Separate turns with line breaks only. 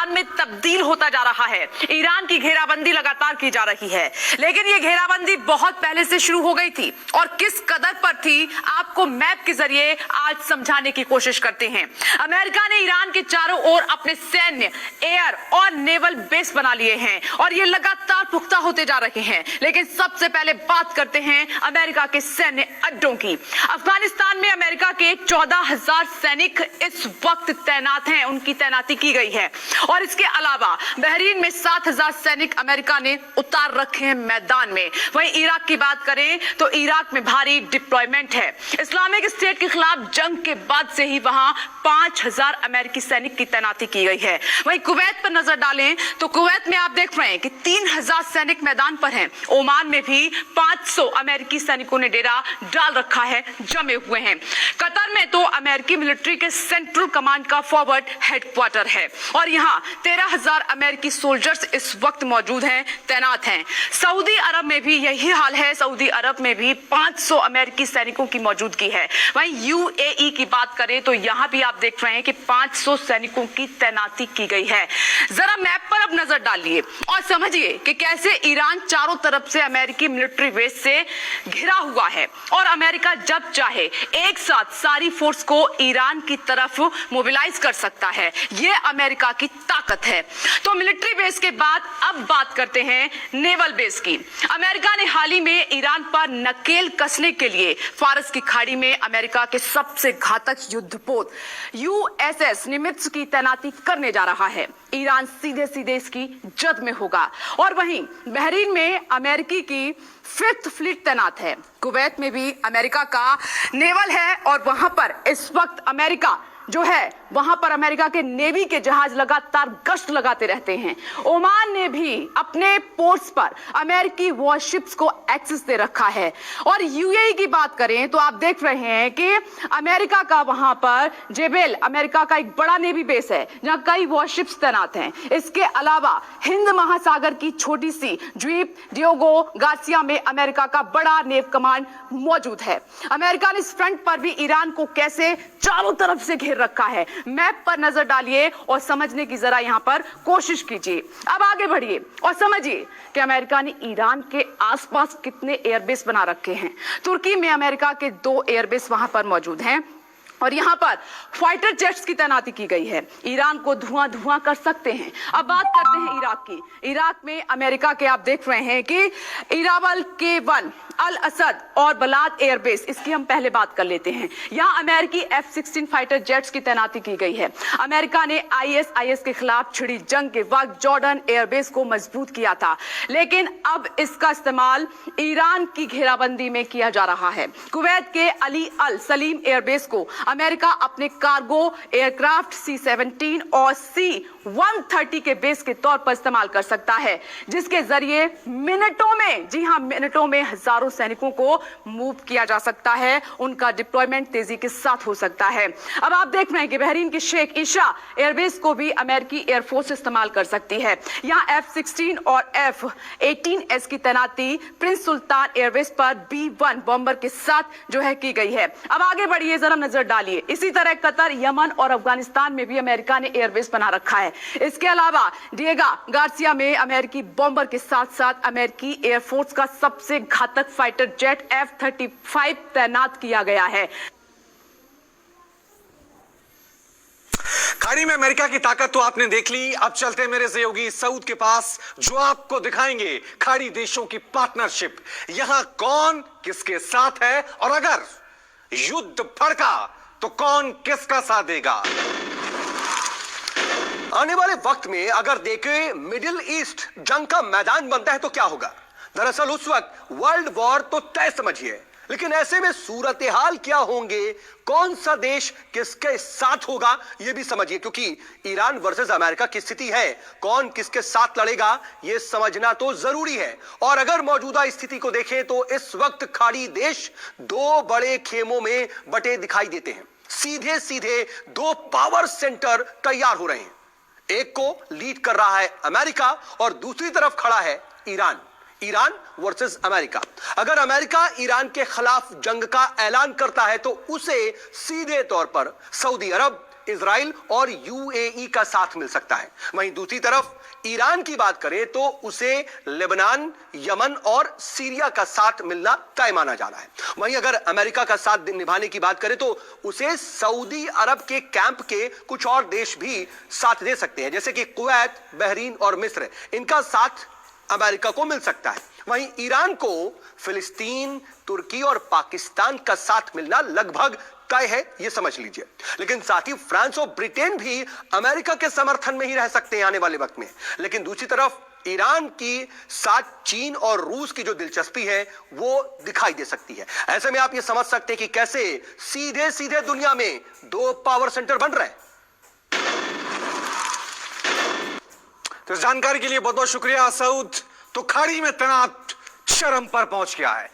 मैदान में तब्दील होता जा रहा है। ईरान की घेराबंदी लगातार की जा रही है, लेकिन ये घेराबंदी बहुत पहले से शुरू हो गई थी और किस कदर पर थी आपको मैप के जरिए आज समझाने की कोशिश करते हैं। अमेरिका ने ईरान के चारों ओर अपने सैन्य, एयर और नेवल बेस बना लिए हैं और ये लगातार पुख्ता होते जा रहे हैं। लेकिन सबसे पहले बात करते हैं अमेरिका के सैन्य अड्डों की। अफगानिस्तान में अमेरिका के 14,000 सैनिक इस वक्त तैनात हैं, उनकी तैनाती की गई है और इसके अलावा बहरीन में 7,000 सैनिक अमेरिका ने उतार रखे हैं मैदान में। वहीं इराक की बात करें तो इराक में भारी डिप्लॉयमेंट है। इस्लामिक स्टेट के खिलाफ जंग के बाद से ही वहां 5,000 अमेरिकी सैनिक की तैनाती की गई है। वहीं कुवैत पर नजर डालें तो कुवैत में आप देख रहे हैं कि 3,000 सैनिक मैदान पर हैं। ओमान में भी 500 अमेरिकी सैनिकों ने डेरा डाल रखा है, जमे हुए हैं। कतर में तो अमेरिकी मिलिट्री के सेंट्रल कमांड का फॉरवर्ड हेडक्वार्टर है और यहाँ 13,000 अमेरिकी सोल्जर्स इस वक्त मौजूद हैं, तैनात हैं। सऊदी अरब में भी यही हाल है। सऊदी अरब में भी 500 अमेरिकी सैनिकों की मौजूदगी है। वहीं यूएई की बात करें तो यहाँ भी आप देख रहे हैं कि 500 सैनिकों की तैनाती की गई है। जरा मैप पर अब नजर डालिए और समझिए कि कैसे ईरान चारों तरफ से अमेरिकी मिलिट्री बेस से घिरा हुआ है और अमेरिका जब चाहे एक साथ सारी फोर्स को ईरान की तरफ मोबिलाइज कर सकता है। यह अमेरिका की ताकत है। तो मिलिट्री बेस के बाद अब बात करते हैं नेवल बेस की। अमेरिका ने हाल ही में ईरान पर नकेल कसने के लिए फारस की खाड़ी में अमेरिका के सबसे घातक युद्धपोत यूएसएस निमित्ज की तैनाती करने जा रहा है। ईरान सीधे सीधे इसकी जद में होगा और वहीं बहरीन में अमेरिकी की 5th फ्लीट तैनात है। कुवैत में भी अमेरिका का नेवल है और वहां पर इस वक्त अमेरिका जो है वहां पर अमेरिका के नेवी के जहाज लगातार गश्त लगाते रहते हैं। ओमान ने भी अपने पोर्ट्स पर अमेरिकी वॉरशिप्स को एक्सेस दे रखा है और यूएई की बात करें तो आप देख रहे हैं कि अमेरिका का वहां पर जेबेल अमेरिका का एक बड़ा नेवी बेस है जहां कई वॉरशिप्स तैनात हैं। इसके अलावा हिंद महासागर की छोटी सी द्वीप डियोगो गार्सिया में अमेरिका का बड़ा नेव कमांड मौजूद है। अमेरिका ने इस फ्रंट पर भी ईरान को कैसे चारों तरफ से घेर रखा है। मैप पर नजर डालिए और समझने की जरा यहां पर कोशिश कीजिए। अब आगे बढ़िए और समझिए कि अमेरिका ने ईरान के आसपास कितने एयरबेस बना रखे हैं। तुर्की में अमेरिका के 2 एयरबेस वहां पर मौजूद हैं और यहां पर फाइटर जेट्स की तैनाती की गई है। ईरान को धुआं धुआं कर सकते हैं। अब बात करते हैं इराक की। इराक में अमेरिका के आप देख रहे हैं कि इरावल K1 अल असद और बलाद एयरबेस, इसकी हम पहले बात कर लेते हैं। यहां अमेरिकी F-16 फाइटर जेट्स की तैनाती की गई है। अमेरिका ने ISIS के खिलाफ छिड़ी जंग के वक्त जॉर्डन एयरबेस को मजबूत किया था, लेकिन अब इसका इस्तेमाल ईरान की घेराबंदी में किया जा रहा है। कुवैत के अली अल सलीम एयरबेस को अमेरिका अपने कार्गो एयरक्राफ्ट C-17 और C-130 के बेस के तौर पर इस्तेमाल कर सकता है, जिसके जरिए मिनटों में, जी हां मिनटों में हजारों सैनिकों को मूव किया जा सकता है। उनका डिप्लॉयमेंट तेजी के साथ हो सकता है। अब आप देख रहे हैं कि बहरीन की शेख ईशा एयरबेस को भी अमेरिकी एयरफोर्स इस्तेमाल कर सकती है। यहां F-16 और F-18S की तैनाती प्रिंस सुल्तान एयरबेस पर B-1 बॉम्बर के साथ जो है की गई है। अब आगे बढ़िए, जरा नजर डालिए। इसी तरह कतर, यमन और अफगानिस्तान में भी अमेरिका ने एयरबेस बना रखा है। इसके अलावा डिएगा गार्सिया में अमेरिकी बॉम्बर के साथ साथ अमेरिकी एयरफोर्स का सबसे घातक फाइटर जेट F-35 तैनात किया गया है।
खाड़ी में अमेरिका की ताकत तो आपने देख ली। अब चलते हैं मेरे सहयोगी सऊद के पास, जो आपको दिखाएंगे खाड़ी देशों की पार्टनरशिप। यहां कौन किसके साथ है और अगर युद्ध भड़का तो कौन किसका साथ देगा। आने वाले वक्त में अगर देखें मिडिल ईस्ट जंग का मैदान बनता है तो क्या होगा। दरअसल उस वक्त वर्ल्ड वॉर तो तय समझिए, लेकिन ऐसे में सूरत हाल क्या होंगे, कौन सा देश किसके साथ होगा यह भी समझिए, क्योंकि ईरान वर्सेस अमेरिका की स्थिति है। कौन किसके साथ लड़ेगा यह समझना तो जरूरी है। और अगर मौजूदा स्थिति को देखें तो इस वक्त खाड़ी देश 2 बड़े खेमों में बटे दिखाई देते हैं। सीधे सीधे 2 पावर सेंटर तैयार हो रहे हैं। एक को लीड कर रहा है अमेरिका और दूसरी तरफ खड़ा है ईरान। Iran versus America. अगर अमेरिका ईरान के खिलाफ जंग का ऐलान करता है तो उसे सीधे तौर पर सऊदी अरब, इजराइल और यूएई का साथ मिल सकता है। वहीं दूसरी तरफ ईरान की बात करें तो उसे लेबनान, यमन और सीरिया का साथ मिलना तय माना जा रहा है। वहीं अगर अमेरिका का साथ निभाने की बात करें तो उसे सऊदी अरब के कैंप के कुछ और देश भी साथ दे सकते हैं, जैसे कि कुवैत, बहरीन और मिस्र। इनका साथ अमेरिका को मिल सकता है। वहीं ईरान को फिलिस्तीन, तुर्की और पाकिस्तान का साथ मिलना लगभग तय है, यह समझ लीजिए। लेकिन साथ ही फ्रांस और ब्रिटेन भी अमेरिका के समर्थन में ही रह सकते हैं आने वाले वक्त में। लेकिन दूसरी तरफ ईरान की साथ चीन और रूस की जो दिलचस्पी है वो दिखाई दे सकती है। ऐसे में आप ये समझ सकते हैं कि कैसे सीधे सीधे दुनिया में दो पावर सेंटर बन रहे हैं।
तो इस जानकारी के लिए बहुत बहुत शुक्रिया सऊद। तो खाड़ी में तनाव चरम पर पहुंच गया है।